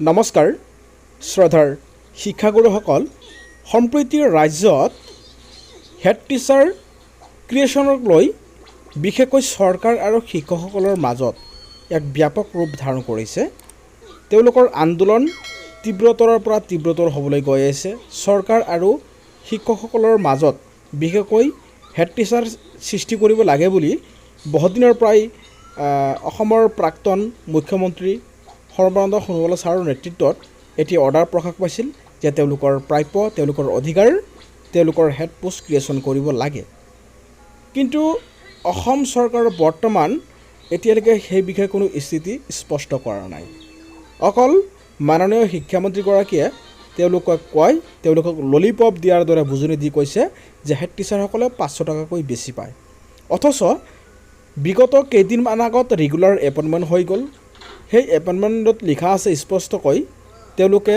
নমস্কাৰ শ্ৰদ্ধাৰ শিক্ষাগুৰুসকল সম্প্ৰতি ৰাজ্যত হেড টিচাৰ ক্ৰিয়েশ্যনক লৈ বিশেষকৈ চৰকাৰ আৰু শিক্ষকসকলৰ মাজত এক ব্যাপক ৰূপ ধাৰণ কৰিছে। তেওঁলোকৰ আন্দোলন তীব্ৰতৰৰ পৰা তীব্ৰতৰ হ'বলৈ গৈ আছে। চৰকাৰ আৰু শিক্ষকসকলৰ মাজত বিশেষকৈ হেড টিচাৰ সৃষ্টি কৰিব লাগে বুলি বহুদিনৰ পৰাই অসমৰ প্ৰাক্তন মুখ্যমন্ত্ৰী সৰ্বানন্দ সোণোৱাল ছাৰৰ নেতৃত্বত এটি অৰ্ডাৰ প্ৰকাশ পাইছিল যে তেওঁলোকৰ প্ৰাপ্য তেওঁলোকৰ অধিকাৰ তেওঁলোকৰ হেড পোষ্ট ক্ৰিয়েশ্যন কৰিব লাগে। কিন্তু অসম চৰকাৰৰ বৰ্তমান এতিয়ালৈকে সেই বিষয়ে কোনো স্থিতি স্পষ্ট কৰা নাই। অকল মাননীয় শিক্ষামন্ত্ৰীগৰাকীয়ে তেওঁলোকক তেওঁলোকক ললিপপ দিয়াৰ দৰে বুজনি দি কৈছে যে হেড টিচাৰসকলে 500 টকাকৈ বেছি পায়। অথচ বিগত কেইদিনমান আগত ৰেগুলাৰ এপইণ্টমেণ্ট হৈ গ'ল। সেই এপইণ্টমেণ্টত লিখা আছে স্পষ্টকৈ তেওঁলোকে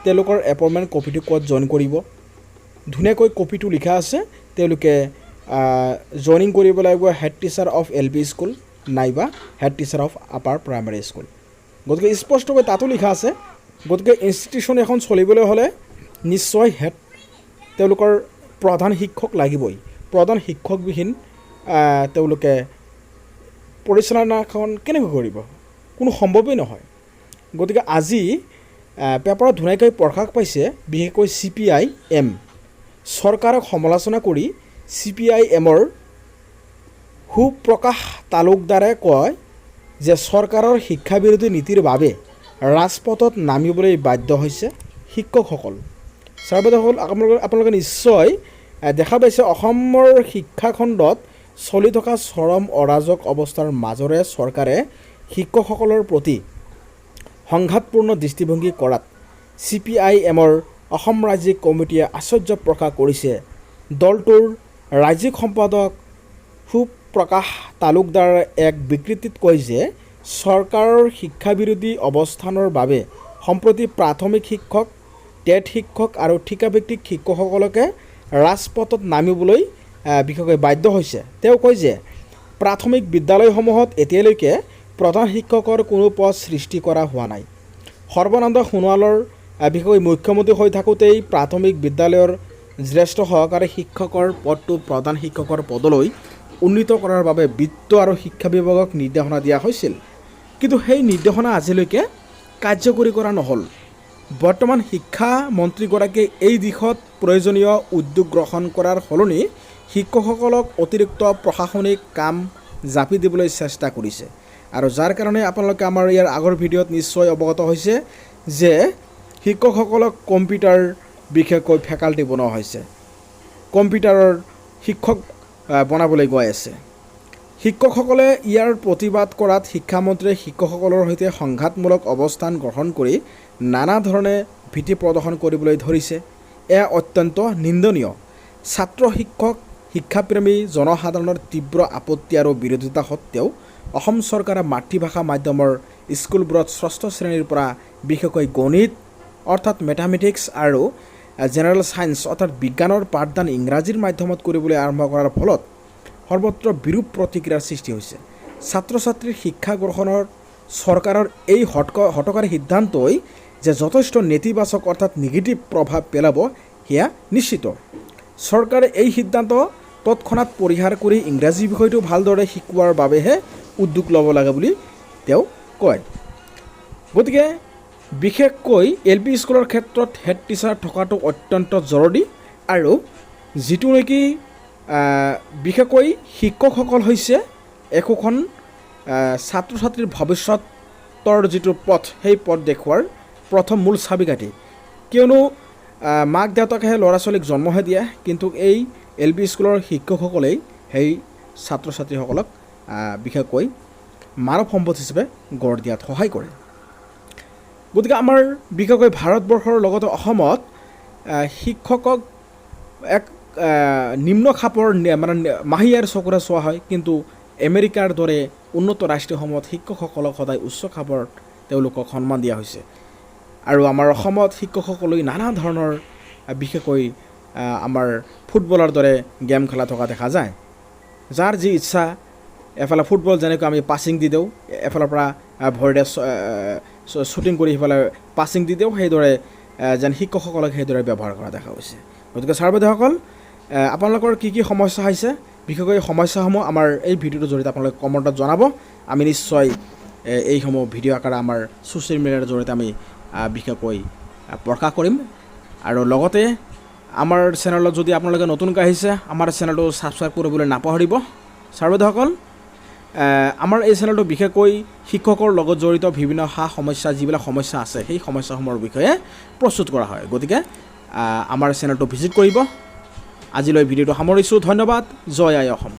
তেওঁলোকৰ এপইণ্টমেণ্ট কপিটো ক'ত জইন কৰিব। ধুনীয়াকৈ কপিটো লিখা আছে তেওঁলোকে জইনিং কৰিব লাগিব head teacher of LP school নাইবা head teacher of upper primary school. গতিকে স্পষ্টকৈ তাতো লিখা আছে। গতিকে ইনষ্টিটিউশ্যন এখন চলিবলৈ হ'লে নিশ্চয় হেড তেওঁলোকৰ প্ৰধান শিক্ষক লাগিবই। প্ৰধান শিক্ষকবিহীন তেওঁলোকে পৰিচালনাখন কেনেকৈ কৰিব, কোনো সম্ভৱেই নহয়। গতিকে আজি পেপাৰত ধুনীয়াকৈ প্ৰকাশ পাইছে বিশেষকৈ CPIM চৰকাৰক সমালোচনা কৰি CPIMৰ সুপ্ৰকাশ তালুকদাৰে কয় যে চৰকাৰৰ শিক্ষাবিৰোধী নীতিৰ বাবে ৰাজপথত নামিবলৈ বাধ্য হৈছে শিক্ষকসকল। ছাৰ-বাইদেউসকল, আপোনালোকে নিশ্চয় দেখা পাইছে অসমৰ শিক্ষাখণ্ডত চলি থকা চৰম অৰাজক অৱস্থাৰ মাজৰে চৰকাৰে শিক্ষকসকলৰ প্ৰতি সংঘাতপূৰ্ণ দৃষ্টিভংগী কৰাত CPIMৰ অসম ৰাজ্যিক কমিটিয়ে আশ্চৰ্য প্ৰকাশ কৰিছে। দলটোৰ ৰাজ্যিক সম্পাদক সুপ্ৰকাশ তালুকদাৰে এক বিবৃতিত কয় যে চৰকাৰৰ শিক্ষাবিৰোধী অৱস্থানৰ বাবে সম্প্ৰতি প্ৰাথমিক শিক্ষক, টেট শিক্ষক আৰু ঠিকাভিত্তিক শিক্ষকসকলকে ৰাজপথত নামিবলৈ বিশেষকৈ বাধ্য হৈছে। তেওঁ কয় যে প্ৰাথমিক বিদ্যালয়সমূহত এতিয়ালৈকে প্ৰধান শিক্ষকৰ কোনো পদ সৃষ্টি কৰা হোৱা নাই। সৰ্বানন্দ সোণোৱালৰ বিশেষকৈ মুখ্যমন্ত্ৰী হৈ থাকোঁতেই প্ৰাথমিক বিদ্যালয়ৰ জ্যেষ্ঠ সহকাৰী শিক্ষকৰ পদটো প্ৰধান শিক্ষকৰ পদলৈ উন্নীত কৰাৰ বাবে বিত্ত আৰু শিক্ষা বিভাগক নিৰ্দেশনা দিয়া হৈছিল। কিন্তু সেই নিৰ্দেশনা আজিলৈকে কাৰ্যকৰী কৰা নহ'ল। বৰ্তমান শিক্ষামন্ত্ৰীগৰাকীয়ে এই দিশত প্ৰয়োজনীয় উদ্যোগ গ্ৰহণ কৰাৰ সলনি শিক্ষকসকলক অতিৰিক্ত প্ৰশাসনিক কাম জাপি দিবলৈ চেষ্টা কৰিছে। আৰু যাৰ কাৰণে আপোনালোকে আমাৰ ইয়াৰ আগৰ ভিডিঅ'ত নিশ্চয় অৱগত হৈছে যে শিক্ষকসকলক কম্পিউটাৰ বিশেষকৈ ফেকাল্টি বনোৱা হৈছে, কম্পিউটাৰৰ শিক্ষক বনাবলৈ গৈ আছে। শিক্ষকসকলে ইয়াৰ প্ৰতিবাদ কৰাত শিক্ষামন্ত্ৰীয়ে শিক্ষকসকলৰ সৈতে সংঘাতমূলক অৱস্থান গ্ৰহণ কৰি নানা ধৰণে ভীতি প্ৰদৰ্শন কৰিবলৈ ধৰিছে। এয়া অত্যন্ত নিন্দনীয়। ছাত্ৰ শিক্ষক শিক্ষাপ্ৰেমী জনসাধাৰণৰ তীব্ৰ আপত্তি আৰু বিৰোধিতা সত্ত্বেও অসম চৰকাৰে মাতৃভাষা মাধ্যমৰ স্কুলবোৰত ষষ্ঠ শ্ৰেণীৰ পৰা বিশেষকৈ গণিত অৰ্থাৎ মেথামেটিক্স আৰু জেনেৰেল ছায়েন্স অৰ্থাৎ বিজ্ঞানৰ পাঠদান ইংৰাজীৰ মাধ্যমত কৰিবলৈ আৰম্ভ কৰাৰ ফলত সৰ্বত্ৰ বিৰূপ প্ৰতিক্ৰিয়াৰ সৃষ্টি হৈছে। ছাত্ৰ ছাত্ৰীৰ শিক্ষা গ্ৰহণৰ চৰকাৰৰ এই হঠকাৰী সিদ্ধান্তই যে যথেষ্ট নেতিবাচক অৰ্থাৎ নিগেটিভ প্ৰভাৱ পেলাব সেয়া নিশ্চিত। চৰকাৰে এই সিদ্ধান্ত তৎক্ষণাত পৰিহাৰ কৰি ইংৰাজী বিষয়টো ভালদৰে শিকোৱাৰ বাবেহে উদ্যোগ ল'ব লাগে বুলি তেওঁ কয়। গতিকে বিশেষকৈ LP স্কুলৰ ক্ষেত্ৰত হেড টিচাৰ থকাটো অত্যন্ত জৰুৰী। আৰু যিটো নেকি বিশেষকৈ শিক্ষকসকল হৈছে একোখন ছাত্ৰ ছাত্ৰীৰ ভৱিষ্যতৰ যিটো পথ সেই পথ দেখুওৱাৰ প্ৰথম মূল চাবিকাঠি। কিয়নো মাক দেউতাকেহে ল'ৰা ছোৱালীক জন্মহে দিয়ে, কিন্তু এই LP স্কুলৰ শিক্ষকসকলেই সেই ছাত্ৰ ছাত্ৰীসকলক বিশেষকৈ মানৱ সম্পদ হিচাপে গঢ় দিয়াত সহায় কৰে। গতিকে আমাৰ বিশেষকৈ ভাৰতবৰ্ষৰ লগতে অসমত শিক্ষকক এক নিম্ন খাপৰ মানে মাহিয়াৰ চকুৰে চোৱা হয়, কিন্তু আমেৰিকাৰ দৰে উন্নত ৰাষ্ট্ৰসমূহত শিক্ষকসকলক সদায় উচ্চ খাপত তেওঁলোকক সন্মান দিয়া হৈছে। আৰু আমাৰ অসমত শিক্ষকসকলক নানা ধৰণৰ বিশেষকৈ আমাৰ ফুটবলৰ দৰে গেম খেলা থকা দেখা যায়। যাৰ যি ইচ্ছা এফালে ফুটবল যেনেকৈ আমি পাছিং দি দিওঁ, এফালৰ পৰা ভৰিৰে শ্বুটিং কৰি সিফালে পাছিং দি দিওঁ, সেইদৰে যেন শিক্ষকসকলক সেইদৰে ব্যৱহাৰ কৰা দেখা গৈছে। গতিকে ছাৰ বাইদেউসকল, আপোনালোকৰ কি কি সমস্যা হৈছে, বিশেষকৈ সমস্যাসমূহ আমাৰ এই ভিডিঅ'টোৰ জৰিয়তে আপোনালোকে কমেণ্টত জনাব। আমি নিশ্চয় এইসমূহ ভিডিঅ' আকাৰে আমাৰ ছ'চিয়েল মিডিয়াৰ জৰিয়তে আমি বিশেষকৈ প্ৰকাশ কৰিম। আৰু লগতে আমাৰ চেনেলত যদি আপোনালোকে নতুনকৈ আহিছে, আমাৰ চেনেলটো ছাবস্ক্ৰাইব কৰিবলৈ নাপাহৰিব। ছাৰ বাইদেউসকল, আমাৰ এই চেনেলটো বিশেষকৈ শিক্ষকৰ লগত জড়িত বিভিন্ন সমস্যা, যিবিলাক সমস্যা আছে সেই সমস্যাসমূহৰ বিষয়ে প্ৰস্তুত কৰা হয়। গতিকে আমাৰ চেনেলটো ভিজিট কৰিব। আজিলৈ ভিডিঅ'টো সামৰিছোঁ। ধন্যবাদ। জয় আই অসম।